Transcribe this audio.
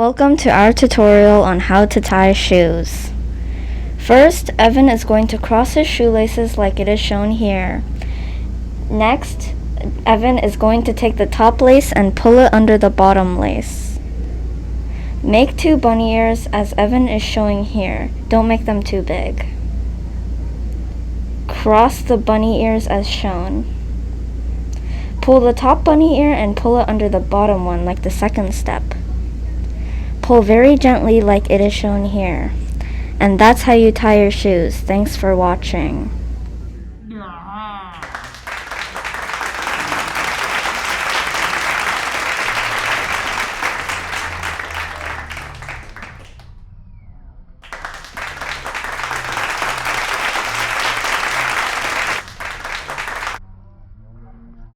Welcome to our tutorial on how to tie shoes. First, Evan is going to cross his shoelaces like it is shown here. Next, Evan is going to take the top lace and pull it under the bottom lace. Make 2 bunny ears as Evan is showing here. Don't make them too big. Cross the bunny ears as shown. Pull the top bunny ear and pull it under the bottom one like the second step. Pull very gently like it is shown here. And that's how you tie your shoes. Thanks for watching.